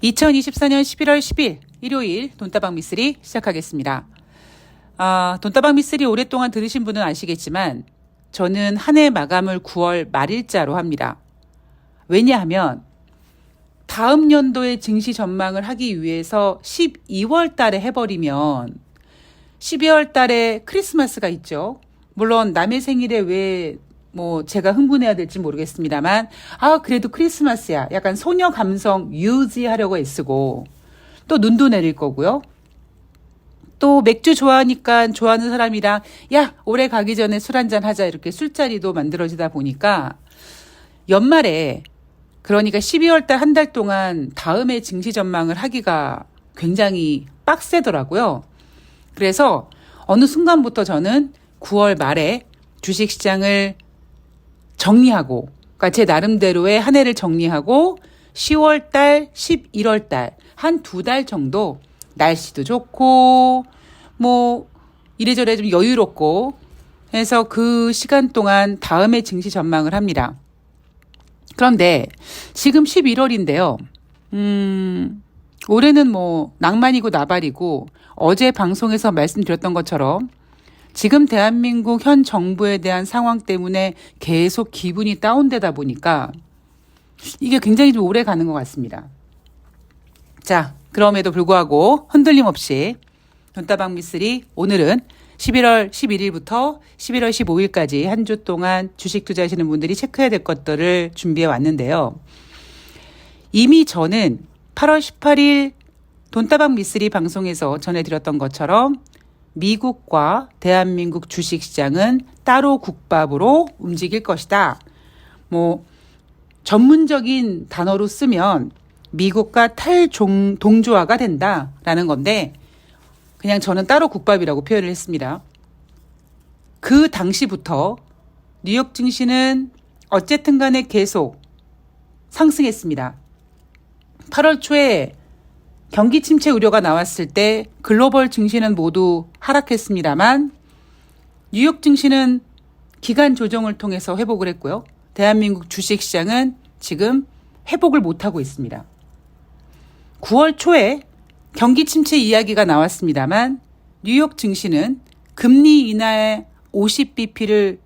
2024년 11월 10일 일요일 돈다방 미쓰리 시작하겠습니다. 돈다방 미쓰리 오랫동안 들으신 분은 아시겠지만 저는 한 해 마감을 9월 말일자로 합니다. 왜냐하면 다음 연도의 증시 전망을 하기 위해서 12월 달에 해버리면 12월 달에 크리스마스가 있죠. 물론 남의 생일에 왜 제가 흥분해야 될지 모르겠습니다만, 그래도 크리스마스야. 약간 소녀 감성 유지하려고 애쓰고, 또 눈도 내릴 거고요. 또 맥주 좋아하니까 좋아하는 사람이랑, 올해 가기 전에 술 한잔 하자. 이렇게 술자리도 만들어지다 보니까, 연말에, 그러니까 12월 달 한 달 동안 다음에 증시 전망을 하기가 굉장히 빡세더라고요. 그래서 어느 순간부터 저는 9월 말에 주식시장을 정리하고, 그러니까 제 나름대로의 한 해를 정리하고 10월 달, 11월 달, 한 2달 정도 날씨도 좋고, 이래저래 좀 여유롭고 해서 그 시간 동안 다음에 증시 전망을 합니다. 그런데 지금 11월인데요. 올해는 낭만이고 나발이고 어제 방송에서 말씀드렸던 것처럼 지금 대한민국 현 정부에 대한 상황 때문에 계속 기분이 다운되다 보니까 이게 굉장히 좀 오래 가는 것 같습니다. 자, 그럼에도 불구하고 흔들림 없이 돈다방 미쓰리 오늘은 11월 11일부터 11월 15일까지 한 주 동안 주식 투자하시는 분들이 체크해야 될 것들을 준비해 왔는데요. 이미 저는 8월 18일 돈다방 미쓰리 방송에서 전해드렸던 것처럼 미국과 대한민국 주식시장은 따로 국밥으로 움직일 것이다. 전문적인 단어로 쓰면 미국과 탈동조화가 된다라는 건데 그냥 저는 따로 국밥이라고 표현을 했습니다. 그 당시부터 뉴욕 증시는 어쨌든 간에 계속 상승했습니다. 8월 초에 경기 침체 우려가 나왔을 때 글로벌 증시는 모두 하락했습니다만 뉴욕 증시는 기간 조정을 통해서 회복을 했고요. 대한민국 주식시장은 지금 회복을 못하고 있습니다. 9월 초에 경기 침체 이야기가 나왔습니다만 뉴욕 증시는 금리 인하에 50bp를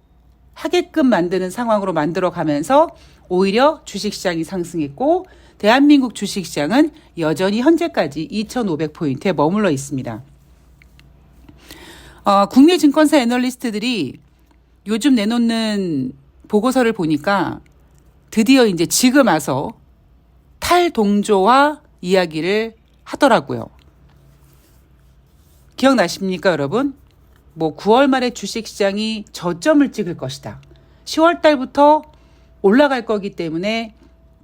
하게끔 만드는 상황으로 만들어가면서 오히려 주식시장이 상승했고 대한민국 주식시장은 여전히 현재까지 2,500포인트에 머물러 있습니다. 국내 증권사 애널리스트들이 요즘 내놓는 보고서를 보니까 드디어 이제 지금 와서 탈동조화 이야기를 하더라고요. 기억나십니까, 여러분? 9월 말에 주식시장이 저점을 찍을 것이다. 10월 달부터 올라갈 거기 때문에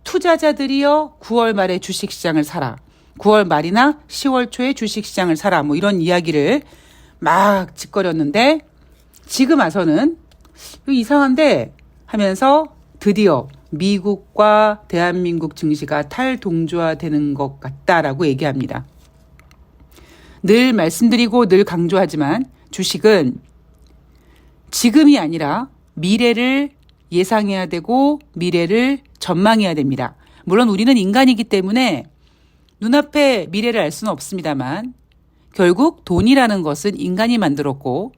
투자자들이여 9월 말에 주식시장을 사라. 9월 말이나 10월 초에 주식시장을 사라. 이런 이야기를 막 짓거렸는데 지금 와서는 이상한데 하면서 드디어 미국과 대한민국 증시가 탈동조화되는 것 같다라고 얘기합니다. 늘 말씀드리고 늘 강조하지만 주식은 지금이 아니라 미래를 예상해야 되고 미래를 전망해야 됩니다. 물론 우리는 인간이기 때문에 눈앞에 미래를 알 수는 없습니다만 결국 돈이라는 것은 인간이 만들었고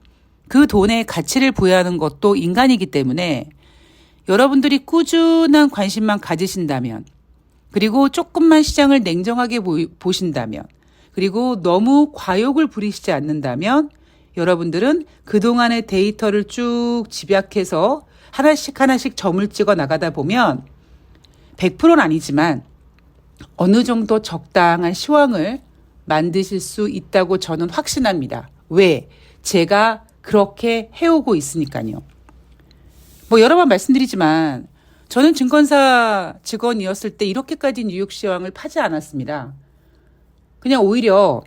그 돈에 가치를 부여하는 것도 인간이기 때문에 여러분들이 꾸준한 관심만 가지신다면 그리고 조금만 시장을 냉정하게 보신다면 그리고 너무 과욕을 부리시지 않는다면 여러분들은 그동안의 데이터를 쭉 집약해서 하나씩 점을 찍어 나가다 보면 100%는 아니지만 어느 정도 적당한 시황을 만드실 수 있다고 저는 확신합니다. 왜? 제가 그렇게 해오고 있으니까요. 여러 번 말씀드리지만 저는 증권사 직원이었을 때 이렇게까지 뉴욕 시황을 파지 않았습니다. 그냥 오히려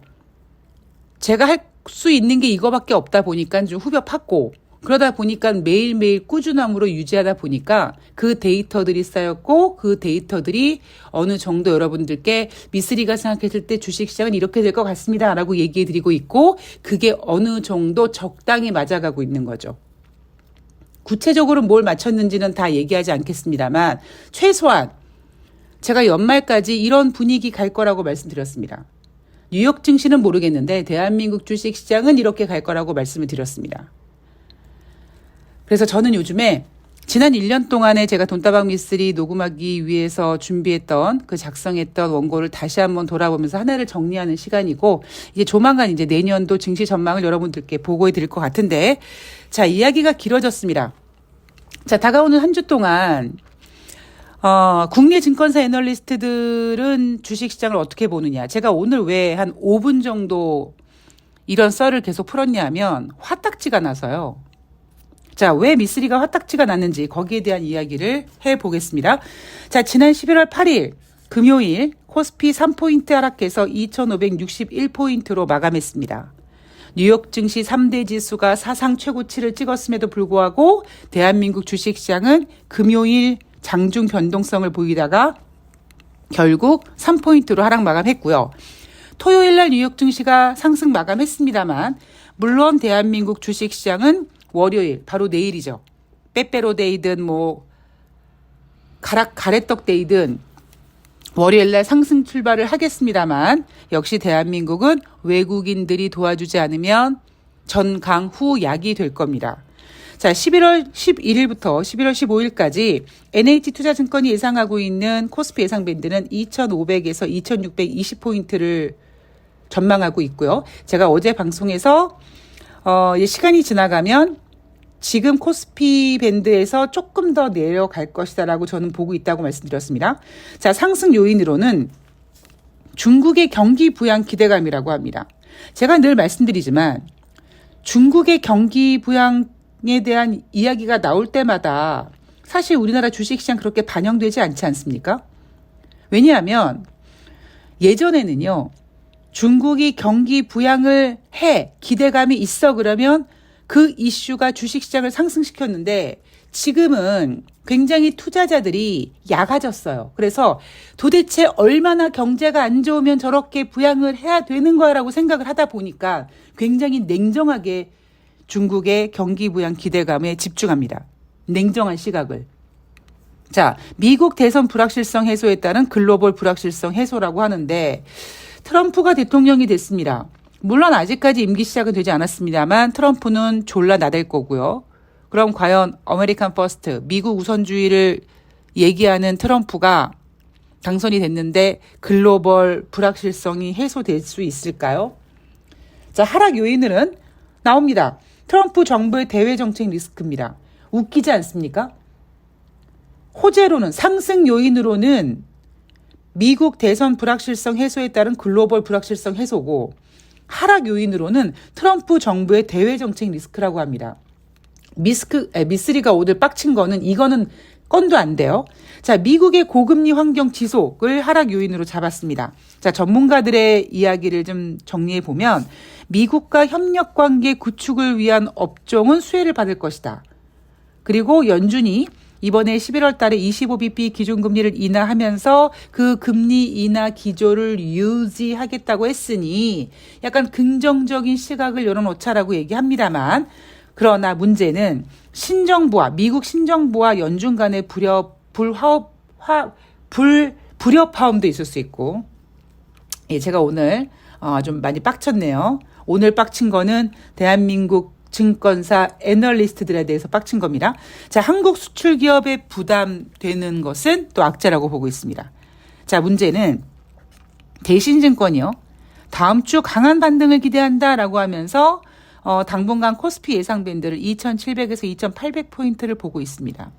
제가 할 수 있는 게 이거밖에 없다 보니까 좀 후벼 팠고 그러다 보니까 매일매일 꾸준함으로 유지하다 보니까 그 데이터들이 쌓였고 그 데이터들이 어느 정도 여러분들께 미쓰리가 생각했을 때 주식시장은 이렇게 될 것 같습니다 라고 얘기해 드리고 있고 그게 어느 정도 적당히 맞아가고 있는 거죠. 구체적으로 뭘 맞췄는지는 다 얘기하지 않겠습니다만 최소한 제가 연말까지 이런 분위기 갈 거라고 말씀드렸습니다. 뉴욕 증시는 모르겠는데 대한민국 주식시장은 이렇게 갈 거라고 말씀을 드렸습니다. 그래서 저는 요즘에 지난 1년 동안에 제가 돈다방 미스리 녹음하기 위해서 준비했던 그 작성했던 원고를 다시 한번 돌아보면서 하나를 정리하는 시간이고, 이제 조만간 이제 내년도 증시 전망을 여러분들께 보고해 드릴 것 같은데, 자, 이야기가 길어졌습니다. 자, 다가오는 한 주 동안 국내 증권사 애널리스트들은 주식시장을 어떻게 보느냐. 제가 오늘 왜 한 5분 정도 이런 썰을 계속 풀었냐 하면 화딱지가 나서요. 자, 왜 미쓰리가 화딱지가 났는지 거기에 대한 이야기를 해보겠습니다. 자, 지난 11월 8일 금요일 코스피 3포인트 하락해서 2561포인트로 마감했습니다. 뉴욕 증시 3대 지수가 사상 최고치를 찍었음에도 불구하고 대한민국 주식시장은 금요일 장중 변동성을 보이다가 결국 3포인트로 하락 마감했고요. 토요일 날 뉴욕 증시가 상승 마감했습니다만, 물론 대한민국 주식시장은 월요일, 바로 내일이죠. 빼빼로데이든 가래떡데이든 월요일 날 상승 출발을 하겠습니다만, 역시 대한민국은 외국인들이 도와주지 않으면 전강후약이 될 겁니다. 자, 11월 11일부터 11월 15일까지 NH투자증권이 예상하고 있는 코스피 예상 밴드는 2,500에서 2,620포인트를 전망하고 있고요. 제가 어제 방송에서 시간이 지나가면 지금 코스피 밴드에서 조금 더 내려갈 것이다라고 저는 보고 있다고 말씀드렸습니다. 자, 상승 요인으로는 중국의 경기 부양 기대감이라고 합니다. 제가 늘 말씀드리지만 중국의 경기 부양에 대한 이야기가 나올 때마다 사실 우리나라 주식시장 그렇게 반영되지 않지 않습니까? 왜냐하면 예전에는요, 중국이 경기 부양을 기대감이 있어 그러면 그 이슈가 주식시장을 상승시켰는데, 지금은 굉장히 투자자들이 약아졌어요. 그래서 도대체 얼마나 경제가 안 좋으면 저렇게 부양을 해야 되는 거야라고 생각을 하다 보니까 굉장히 냉정하게 중국의 경기 부양 기대감에 집중합니다. 냉정한 시각을. 자, 미국 대선 불확실성 해소에 따른 글로벌 불확실성 해소라고 하는데, 트럼프가 대통령이 됐습니다. 물론 아직까지 임기 시작은 되지 않았습니다만 트럼프는 졸라 나댈 거고요. 그럼 과연 아메리칸 퍼스트, 미국 우선주의를 얘기하는 트럼프가 당선이 됐는데 글로벌 불확실성이 해소될 수 있을까요? 자, 하락 요인은 나옵니다. 트럼프 정부의 대외 정책 리스크입니다. 웃기지 않습니까? 호재로는, 상승 요인으로는 미국 대선 불확실성 해소에 따른 글로벌 불확실성 해소고, 하락 요인으로는 트럼프 정부의 대외 정책 리스크라고 합니다. 미쓰리가 오늘 빡친 거는 이거는 건도 안 돼요. 자, 미국의 고금리 환경 지속을 하락 요인으로 잡았습니다. 자, 전문가들의 이야기를 좀 정리해 보면 미국과 협력 관계 구축을 위한 업종은 수혜를 받을 것이다. 그리고 연준이 이번에 11월 달에 25bp 기준금리를 인하하면서 그 금리 인하 기조를 유지하겠다고 했으니 약간 긍정적인 시각을 열어놓자라고 얘기합니다만, 그러나 문제는 미국 신정부와 연준 간의 불협화음도 있을 수 있고, 예, 제가 오늘 좀 많이 빡쳤네요. 오늘 빡친 거는 대한민국 증권사 애널리스트들에 대해서 빡친 겁니다. 자, 한국 수출 기업에 부담되는 것은 또 악재라고 보고 있습니다. 자, 문제는 대신증권이요. 다음 주 강한 반등을 기대한다라고 하면서 당분간 코스피 예상 밴드를 2,700에서 2,800포인트를 보고 있습니다.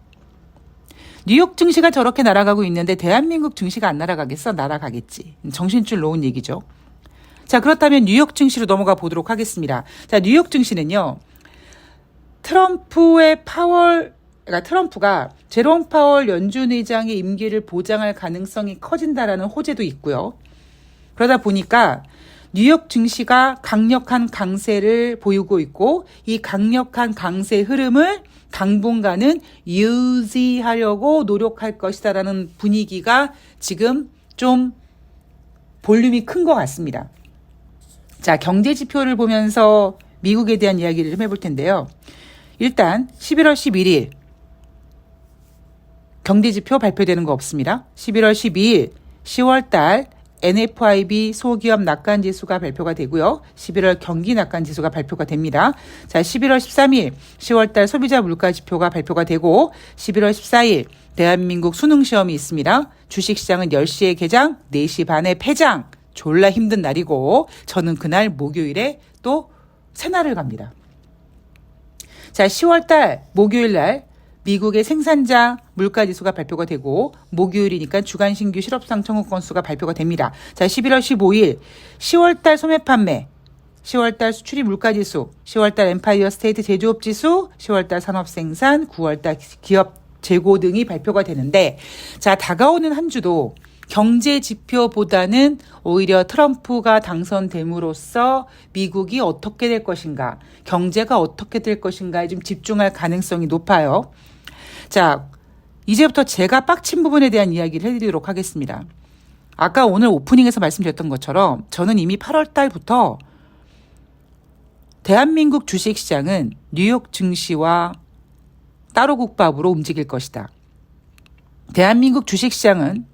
뉴욕 증시가 저렇게 날아가고 있는데 대한민국 증시가 안 날아가겠어? 날아가겠지. 정신줄 놓은 얘기죠. 자, 그렇다면 뉴욕 증시로 넘어가 보도록 하겠습니다. 자, 뉴욕 증시는요, 트럼프가 제롬 파월 연준 의장의 임기를 보장할 가능성이 커진다라는 호재도 있고요. 그러다 보니까 뉴욕 증시가 강력한 강세를 보이고 있고, 이 강력한 강세 흐름을 당분간은 유지하려고 노력할 것이다라는 분위기가 지금 좀 볼륨이 큰 것 같습니다. 자, 경제 지표를 보면서 미국에 대한 이야기를 좀 해볼 텐데요. 일단 11월 11일 경제지표 발표되는 거 없습니다. 11월 12일 10월달 NFIB 소기업 낙관지수가 발표가 되고요. 11월 경기 낙관지수가 발표가 됩니다. 자, 11월 13일 10월달 소비자 물가지표가 발표가 되고 11월 14일 대한민국 수능시험이 있습니다. 주식시장은 10시에 개장, 4시 반에 폐장. 졸라 힘든 날이고 저는 그날 목요일에 또 새날을 갑니다. 자, 10월달 목요일날 미국의 생산자 물가지수가 발표가 되고 목요일이니까 주간 신규 실업상 청구 건수가 발표가 됩니다. 자, 11월 15일 10월달 소매 판매, 10월달 수출입 물가지수, 10월달 엠파이어 스테이트 제조업지수, 10월달 산업생산, 9월달 기업 재고 등이 발표가 되는데 자, 다가오는 한 주도 경제 지표보다는 오히려 트럼프가 당선됨으로써 미국이 어떻게 될 것인가, 경제가 어떻게 될 것인가에 좀 집중할 가능성이 높아요. 자, 이제부터 제가 빡친 부분에 대한 이야기를 해드리도록 하겠습니다. 아까 오늘 오프닝에서 말씀드렸던 것처럼 저는 이미 8월 달부터 대한민국 주식시장은 뉴욕 증시와 따로 국밥으로 움직일 것이다. 대한민국 주식시장은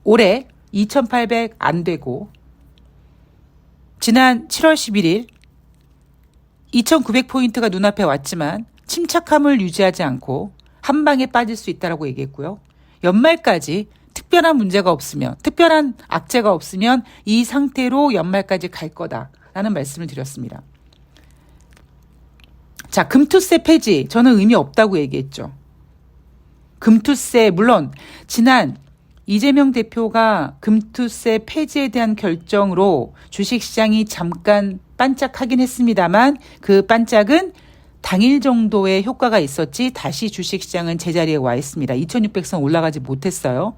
올해 2,800 안 되고 지난 7월 11일 2,900포인트가 눈앞에 왔지만 침착함을 유지하지 않고 한 방에 빠질 수 있다라고 얘기했고요. 연말까지 특별한 문제가 없으면, 특별한 악재가 없으면 이 상태로 연말까지 갈 거다라는 말씀을 드렸습니다. 자, 금투세 폐지 저는 의미 없다고 얘기했죠. 금투세 물론 지난 이재명 대표가 금투세 폐지에 대한 결정으로 주식시장이 잠깐 반짝하긴 했습니다만 그 반짝은 당일 정도의 효과가 있었지 다시 주식시장은 제자리에 와 있습니다. 2600선 올라가지 못했어요.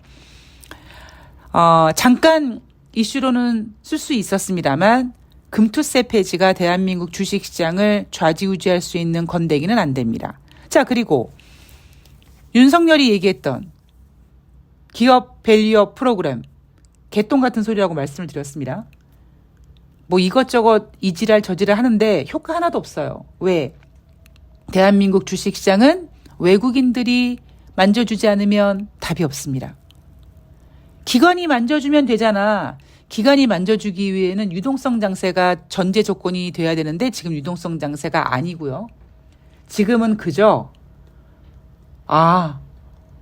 잠깐 이슈로는 쓸 수 있었습니다만 금투세 폐지가 대한민국 주식시장을 좌지우지할 수 있는 건데기는 안 됩니다. 자, 그리고 윤석열이 얘기했던 기업 밸류업 프로그램 개똥 같은 소리라고 말씀을 드렸습니다. 뭐 이것저것 이지랄 저지랄 하는데 효과 하나도 없어요. 왜? 대한민국 주식시장은 외국인들이 만져주지 않으면 답이 없습니다. 기관이 만져주면 되잖아. 기관이 만져주기 위해는 유동성 장세가 전제 조건이 돼야 되는데 지금 유동성 장세가 아니고요. 지금은 그저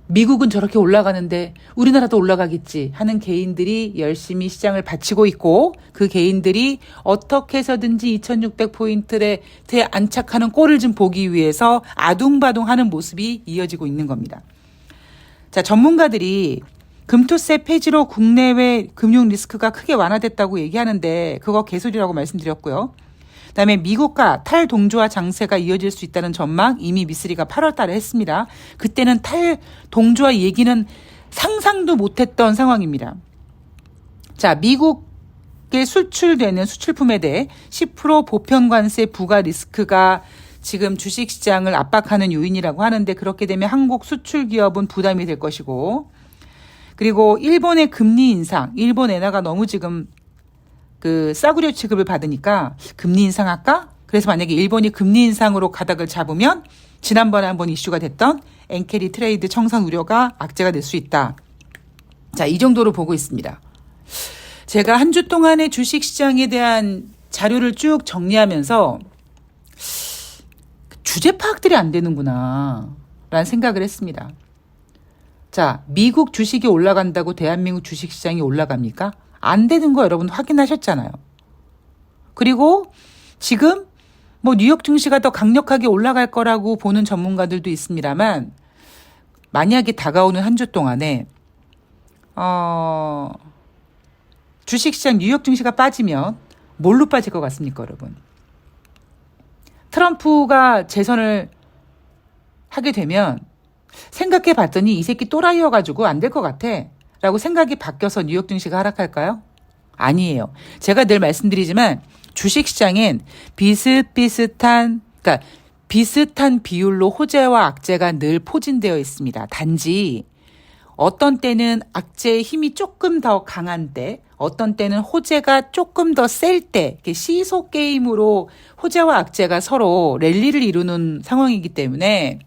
미국은 저렇게 올라가는데 우리나라도 올라가겠지 하는 개인들이 열심히 시장을 바치고 있고 그 개인들이 어떻게 해서든지 2600포인트에 안착하는 꼴을 좀 보기 위해서 아둥바둥하는 모습이 이어지고 있는 겁니다. 자, 전문가들이 금투세 폐지로 국내외 금융 리스크가 크게 완화됐다고 얘기하는데 그거 개소리라고 말씀드렸고요. 그다음에 미국과 탈동조화 장세가 이어질 수 있다는 전망 이미 미쓰리가 8월 달에 했습니다. 그때는 탈동조화 얘기는 상상도 못했던 상황입니다. 자, 미국에 수출되는 수출품에 대해 10% 보편관세 부과 리스크가 지금 주식시장을 압박하는 요인이라고 하는데 그렇게 되면 한국 수출기업은 부담이 될 것이고 그리고 일본의 금리 인상, 일본 엔화가 너무 지금 싸구려 취급을 받으니까 금리 인상할까? 그래서 만약에 일본이 금리 인상으로 가닥을 잡으면 지난번에 한번 이슈가 됐던 엔캐리 트레이드 청산 우려가 악재가 될 수 있다. 자, 이 정도로 보고 있습니다. 제가 한 주 동안의 주식시장에 대한 자료를 쭉 정리하면서 주제 파악들이 안 되는구나 라는 생각을 했습니다. 자, 미국 주식이 올라간다고 대한민국 주식시장이 올라갑니까? 안 되는 거 여러분 확인하셨잖아요. 그리고 지금 뭐 뉴욕 증시가 더 강력하게 올라갈 거라고 보는 전문가들도 있습니다만 만약에 다가오는 한 주 동안에 주식시장 뉴욕 증시가 빠지면 뭘로 빠질 것 같습니까, 여러분? 트럼프가 재선을 하게 되면 생각해 봤더니 이 새끼 또라이여가지고 안 될 것 같아 라고 생각이 바뀌어서 뉴욕 증시가 하락할까요? 아니에요. 제가 늘 말씀드리지만 주식시장엔 비슷한 비율로 호재와 악재가 늘 포진되어 있습니다. 단지 어떤 때는 악재의 힘이 조금 더 강한 때, 어떤 때는 호재가 조금 더 셀 때, 시소 게임으로 호재와 악재가 서로 랠리를 이루는 상황이기 때문에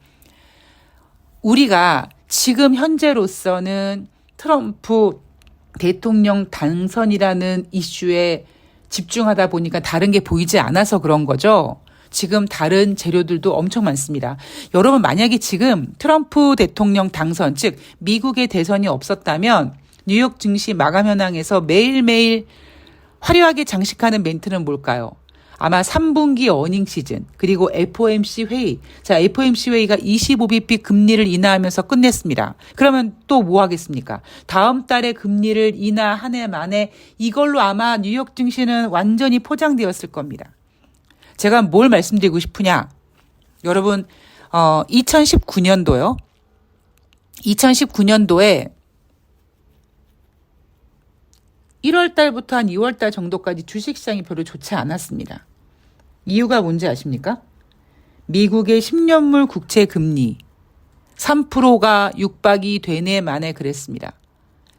우리가 지금 현재로서는 트럼프 대통령 당선이라는 이슈에 집중하다 보니까 다른 게 보이지 않아서 그런 거죠. 지금 다른 재료들도 엄청 많습니다. 여러분 만약에 지금 트럼프 대통령 당선, 즉 미국의 대선이 없었다면 뉴욕 증시 마감 현황에서 매일매일 화려하게 장식하는 멘트는 뭘까요? 아마 3분기 어닝 시즌 그리고 FOMC 회의. 자, FOMC 회의가 25bp 금리를 인하하면서 끝냈습니다. 그러면 또 뭐 하겠습니까? 다음 달에 금리를 인하한 해 만에 이걸로 아마 뉴욕 증시는 완전히 포장되었을 겁니다. 제가 뭘 말씀드리고 싶으냐? 여러분 2019년도요. 2019년도에 1월 달부터 한 2월 달 정도까지 주식시장이 별로 좋지 않았습니다. 이유가 뭔지 아십니까? 미국의 10년물 국채 금리 3%가 육박이 되네 만에 그랬습니다.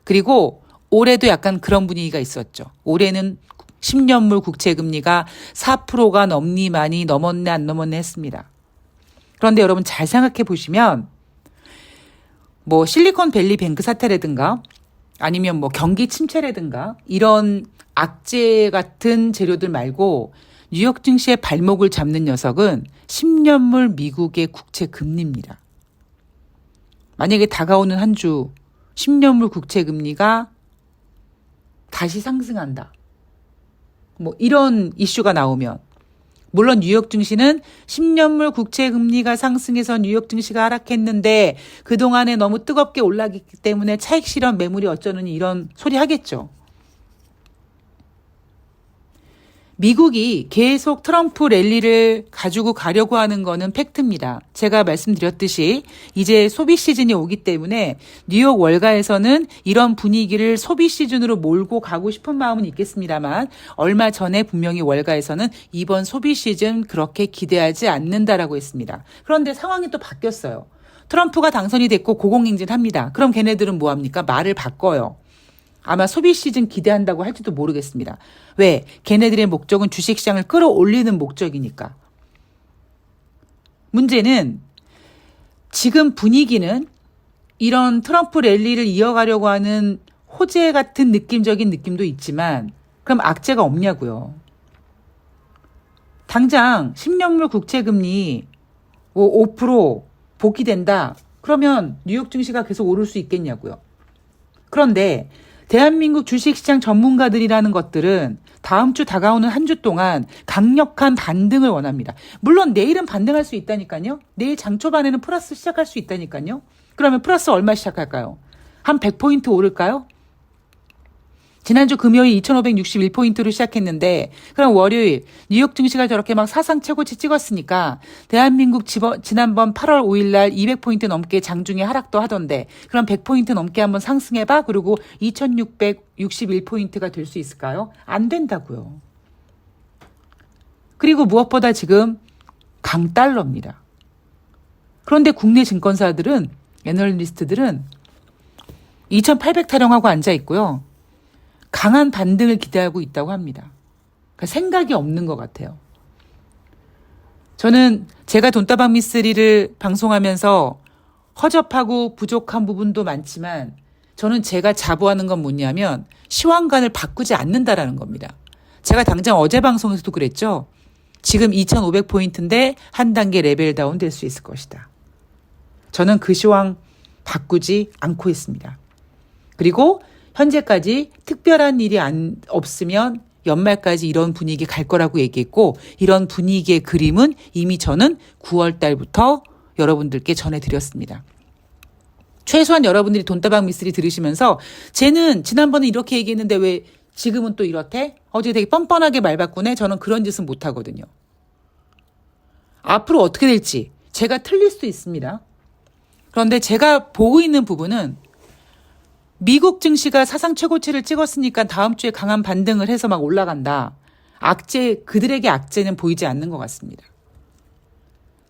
그리고 올해도 약간 그런 분위기가 있었죠. 올해는 10년물 국채 금리가 4%가 넘니만이 넘었네 안 넘었네 했습니다. 그런데 여러분 잘 생각해 보시면 뭐 실리콘밸리 뱅크 사태라든가 아니면 뭐 경기 침체라든가 이런 악재 같은 재료들 말고 뉴욕 증시의 발목을 잡는 녀석은 10년물 미국의 국채 금리입니다. 만약에 다가오는 한 주 10년물 국채 금리가 다시 상승한다. 뭐 이런 이슈가 나오면 물론 뉴욕 증시는 10년물 국채 금리가 상승해서 뉴욕 증시가 하락했는데 그동안에 너무 뜨겁게 올라갔기 때문에 차익 실현 매물이 어쩌느니 이런 소리 하겠죠. 미국이 계속 트럼프 랠리를 가지고 가려고 하는 거는 팩트입니다. 제가 말씀드렸듯이 이제 소비 시즌이 오기 때문에 뉴욕 월가에서는 이런 분위기를 소비 시즌으로 몰고 가고 싶은 마음은 있겠습니다만 얼마 전에 분명히 월가에서는 이번 소비 시즌 그렇게 기대하지 않는다라고 했습니다. 그런데 상황이 또 바뀌었어요. 트럼프가 당선이 됐고 고공행진합니다. 그럼 걔네들은 뭐합니까? 말을 바꿔요. 아마 소비 시즌 기대한다고 할지도 모르겠습니다. 왜? 걔네들의 목적은 주식시장을 끌어올리는 목적이니까. 문제는 지금 분위기는 이런 트럼프 랠리를 이어가려고 하는 호재 같은 느낌적인 느낌도 있지만 그럼 악재가 없냐고요. 당장 10년물 국채금리 5% 복귀된다. 그러면 뉴욕 증시가 계속 오를 수 있겠냐고요. 그런데 대한민국 주식시장 전문가들이라는 것들은 다음 주 다가오는 한 주 동안 강력한 반등을 원합니다. 물론 내일은 반등할 수 있다니까요. 내일 장 초반에는 플러스 시작할 수 있다니까요. 그러면 플러스 얼마 시작할까요? 한 100포인트 오를까요? 지난주 금요일 2561포인트로 시작했는데 그럼 월요일 뉴욕 증시가 저렇게 막 사상 최고치 찍었으니까 대한민국 지난번 8월 5일 날 200포인트 넘게 장중에 하락도 하던데 그럼 100포인트 넘게 한번 상승해봐. 그리고 2661포인트가 될 수 있을까요? 안 된다고요. 그리고 무엇보다 지금 강달러입니다. 그런데 국내 증권사들은 애널리스트들은 2800 타령하고 앉아 있고요. 강한 반등을 기대하고 있다고 합니다. 그러니까 생각이 없는 것 같아요. 저는 제가 돈다방 미쓰리를 방송하면서 허접하고 부족한 부분도 많지만 저는 제가 자부하는 건 뭐냐면 시황관을 바꾸지 않는다라는 겁니다. 제가 당장 어제 방송에서도 그랬죠. 지금 2500포인트인데 한 단계 레벨 다운 될 수 있을 것이다. 저는 그 시황 바꾸지 않고 있습니다. 그리고 현재까지 특별한 일이 없으면 연말까지 이런 분위기 갈 거라고 얘기했고 이런 분위기의 그림은 이미 저는 9월 달부터 여러분들께 전해드렸습니다. 최소한 여러분들이 돈다방 미쓰리 들으시면서 쟤는 지난번에 이렇게 얘기했는데 왜 지금은 또 이렇대? 어제 되게 뻔뻔하게 말 바꾸네? 저는 그런 짓은 못하거든요. 앞으로 어떻게 될지 제가 틀릴 수도 있습니다. 그런데 제가 보고 있는 부분은 미국 증시가 사상 최고치를 찍었으니까 다음 주에 강한 반등을 해서 막 올라간다. 그들에게 악재는 보이지 않는 것 같습니다.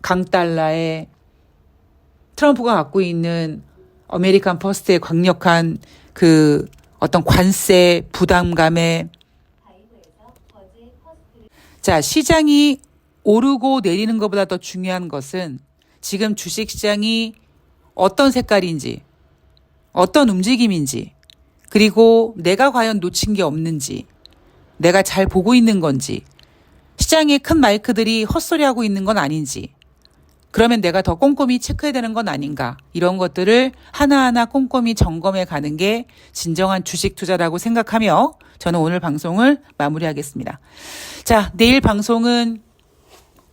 강달러에 트럼프가 갖고 있는 아메리칸 퍼스트의 강력한 그 어떤 관세 부담감에 자, 시장이 오르고 내리는 것보다 더 중요한 것은 지금 주식시장이 어떤 색깔인지, 어떤 움직임인지, 그리고 내가 과연 놓친 게 없는지, 내가 잘 보고 있는 건지, 시장에 큰 마이크들이 헛소리하고 있는 건 아닌지, 그러면 내가 더 꼼꼼히 체크해야 되는 건 아닌가, 이런 것들을 하나하나 꼼꼼히 점검해 가는 게 진정한 주식 투자라고 생각하며 저는 오늘 방송을 마무리하겠습니다. 자, 내일 방송은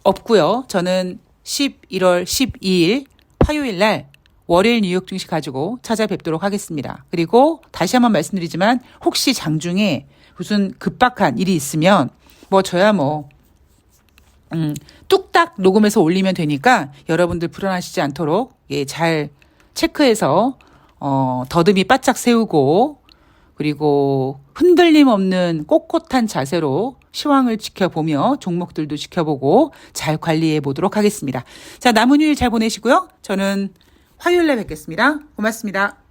없고요. 저는 11월 12일 화요일 날 월요일 뉴욕 증시 가지고 찾아뵙도록 하겠습니다. 그리고 다시 한번 말씀드리지만 혹시 장중에 무슨 급박한 일이 있으면 저야 뚝딱 녹음해서 올리면 되니까 여러분들 불안하시지 않도록 잘 체크해서 더듬이 바짝 세우고 그리고 흔들림 없는 꼿꼿한 자세로 시황을 지켜보며 종목들도 지켜보고 잘 관리해 보도록 하겠습니다. 자, 남은 휴일 잘 보내시고요. 저는 화요일에 뵙겠습니다. 고맙습니다.